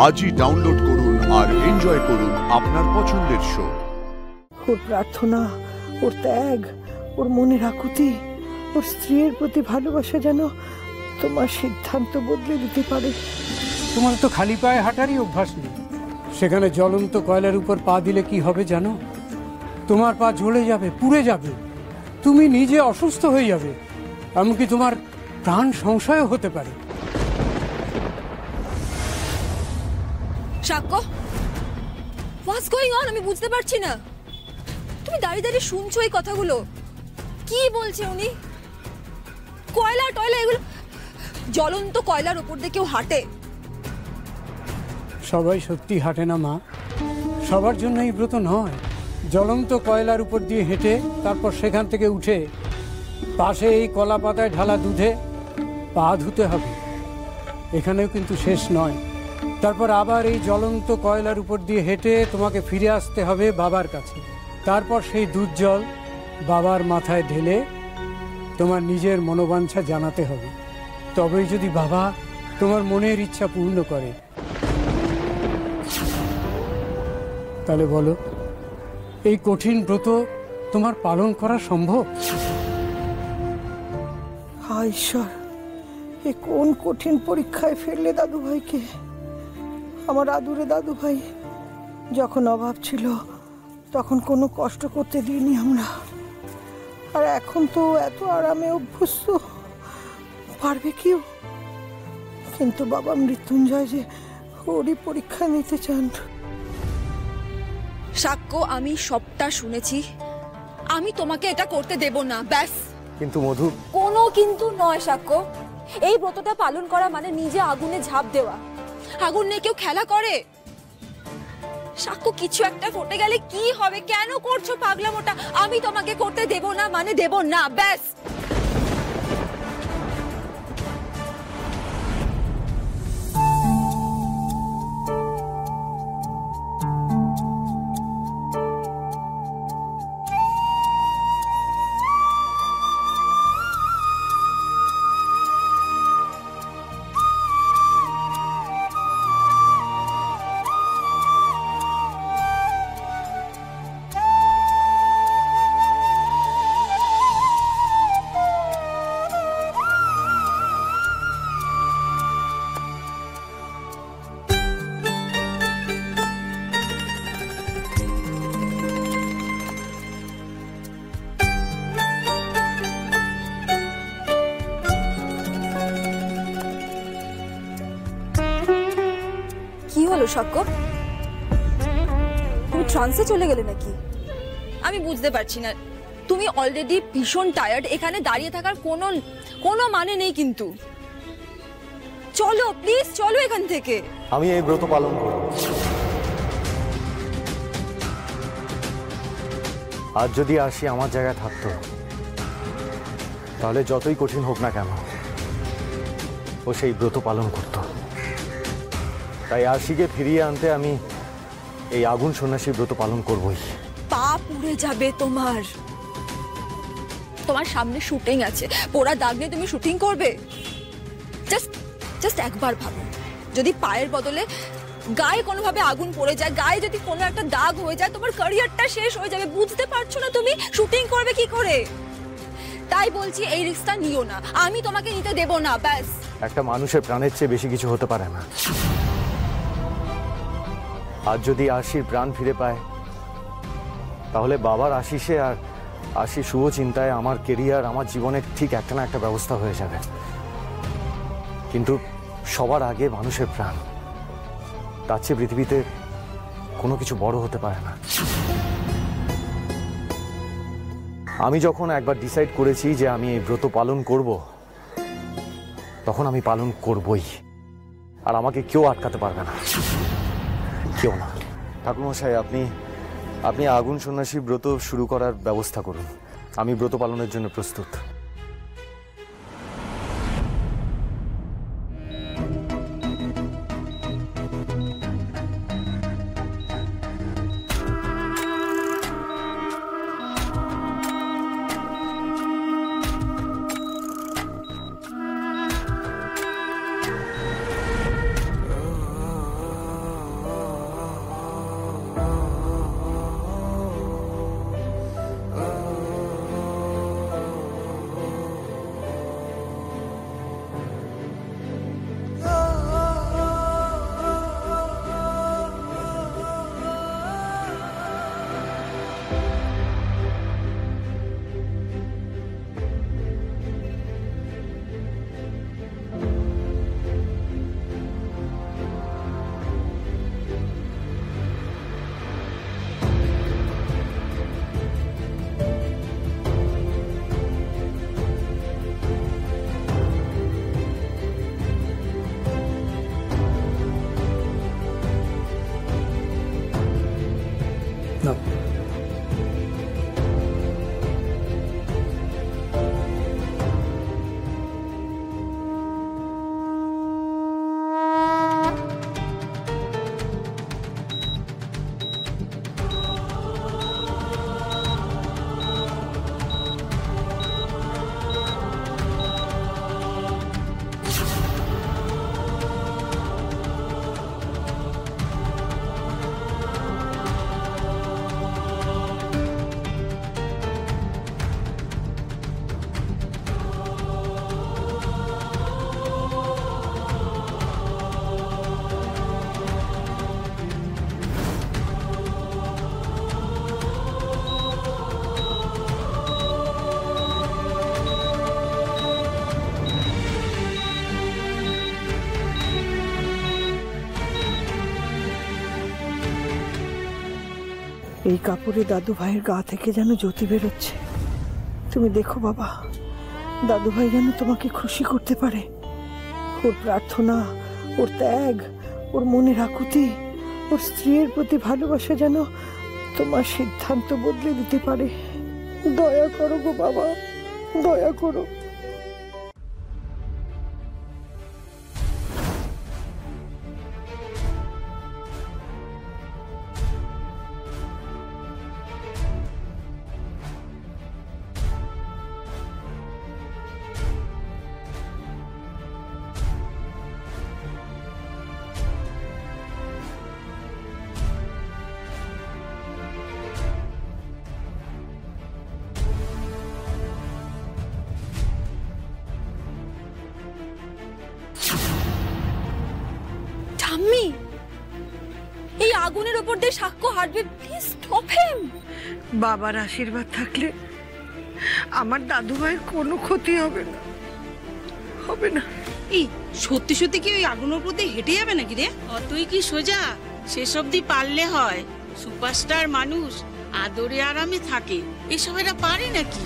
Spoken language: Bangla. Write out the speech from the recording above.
আজই ডাউনলোড করুন আর এনজয় করুন আপনার পছন্দের শো। ওর প্রার্থনা, ওর ত্যাগ, ওর মনের আকুতি, ওর স্ত্রীর প্রতি ভালোবাসা যেন তোমার সিদ্ধান্ত বদলে দিতে পারে। তোমার তো খালি পায়ে হাঁটারই অভ্যাস নেই। সেখানে জ্বলন্ত কয়লার উপর পা দিলে কি হবে জানো? তোমার পা জ্বলে যাবে, পুড়ে যাবে, তুমি নিজে অসুস্থ হয়ে যাবে, এমনকি তোমার প্রাণ সংশয়ও হতে পারে। সাক্ষ্য, হোয়াটস গোয়িং অন? আমি বুঝতে পারছি না। তুমি দাঁড়িয়ে দাঁড়িয়ে শুনছো এই কথাগুলো? কি বলছে উনি? কয়লা টয়লা এগুলো, জ্বলন্ত কয়লার উপর দিয়ে কেউ হাঁটে? সবাই সত্যি হাঁটে না মা, সবার জন্য এই ব্রত নয়। জ্বলন্ত কয়লার উপর দিয়ে হেঁটে তারপর সেখান থেকে উঠে পাশে এই কলা পাতায় ঢালা দুধে পা ধুতে হবে, এখানেও কিন্তু শেষ নয়। তারপর আবার এই জ্বলন্ত কয়লার উপর দিয়ে হেঁটে তোমাকে ফিরে আসতে হবে বাবার কাছে। তারপর সেই দুধ জল বাবার মাথায় ঢেলে তোমার নিজের মনোবাঞ্ছা জানাতে হবে। তবেই যদি বাবা তোমার মনের ইচ্ছা পূর্ণ করে। তাহলে বলো, এই কঠিন ব্রত তোমার পালন করা সম্ভব? হায় ঈশ্বর, এ কোন কঠিন পরীক্ষায় ফেললে দাদু ভাইকে। আমার আদুরে দাদু ভাই, যখন অভাব ছিল তখন কোনো কষ্ট করতে দিইনি আমরা, আর এখন তো এত আরামে অভ্যস্ত, পারবে কেউ? কিন্তু বাবা মৃত্যুঞ্জয় যে ওরই পরীক্ষা নিতে চান। সাক্ষ্য, আমি সবটা শুনেছি, আমি তোমাকে এটা করতে দেব না, ব্যাস। কিন্তু মধু, কোনো কিন্তু নয় সাক্ষ্য। এই ব্রতটা পালন করা মানে নিজে আগুনে ঝাঁপ দেওয়া। আগুন নিয়ে কেউ খেলা করে? সাক্ষ্য, কিছু একটা ফুটে গেলে কি হবে? কেন করছো পাগলামোটা? আমি তোমাকে করতে দেব না মানে দেব না, ব্যাস। কি হলো সাক্ষ্য? তুমি ট্রান্সে চলে গেলে নাকি? আমি বুঝতে পারছি না। তুমি অলরেডি ভীষণ টায়ার্ড, এখানে দাঁড়িয়ে থাকার কোনো মানে নেই। কিন্তু চলো প্লিজ, চলো এখান থেকে। আমি এই ব্রত পালন করব। আজ যদি আসি আমার জায়গায় থাকতো, তাহলে যতই কঠিন হোক না কেন ও সেই ব্রত পালন করত। তাই আশিকে ফিরিয়ে আনতে আমি এই আগুন সন্ন্যাসী ব্রত পালন করবই। পা পুড়ে যাবে তোমার। তোমার সামনে শুটিং আছে, পোড়া দাগ নিয়ে তুমি শুটিং করবে? জাস্ট একবার ভাবো, যদি পায়ের বদলে গায়ে কোনোভাবে আগুন পড়ে যায়, গায়ে যদি কোনো একটা দাগ হয়ে যায়, তোমার ক্যারিয়ারটা শেষ হয়ে যাবে। বুঝতে পারছো না তুমি? শুটিং করবে কি করে? তাই বলছি এই রিস্কটা নিও না, আমি তোমাকে নিতে দেব না, ব্যাস। একটা মানুষের প্রাণের চেয়ে বেশি কিছু হতে পারে না। আজ যদি আশির প্রাণ ফিরে পায়, তাহলে বাবার আশিসে আর আশির শুভ চিন্তায় আমার কেরিয়ার, আমার জীবনের ঠিক একটা না একটা ব্যবস্থা হয়ে যাবে। কিন্তু সবার আগে মানুষের প্রাণ, তার চেয়ে পৃথিবীতে কোনো কিছু বড় হতে পারে না। আমি যখন একবার ডিসাইড করেছি যে আমি এই ব্রত পালন করব, তখন আমি পালন করবই, আর আমাকে কেউ আটকাতে পারবে না, কেউ না। ঠাকুরমশাই, আপনি আগুন সন্ন্যাসী ব্রত শুরু করার ব্যবস্থা করুন। আমি ব্রত পালনের জন্য প্রস্তুত। এই কাপড়ে দাদু ভাইয়ের গা থেকে যেন জ্যোতি বেরোচ্ছে। তুমি দেখো বাবা, দাদু ভাই যেন তোমাকে খুশি করতে পারে। ওর প্রার্থনা, ওর ত্যাগ, ওর মনের আকুতি, ওর স্ত্রীর প্রতি ভালোবাসা যেন তোমার সিদ্ধান্ত বদলে দিতে পারে। দয়া করো গো বাবা, দয়া করো। ঠাম্মি, এই আগুনের উপর দিয়ে সাক্ষ্য হাঁটবে, প্লিজ স্টপ হিম। বাবার আশীর্বাদ থাকলে আমার দাদু ভাইয়ের কোনো ক্ষতি হবে না, হবে না। এই সত্যি সত্যি কি ওই আগুনের উপর দিয়ে হেঁটে যাবে নাকি রে? অতই কি সোজা? শেষ অব্দি পারলে হয়। সুপারস্টার মানুষ আদরে আরামে থাকে, এসব এরা পারে নাকি?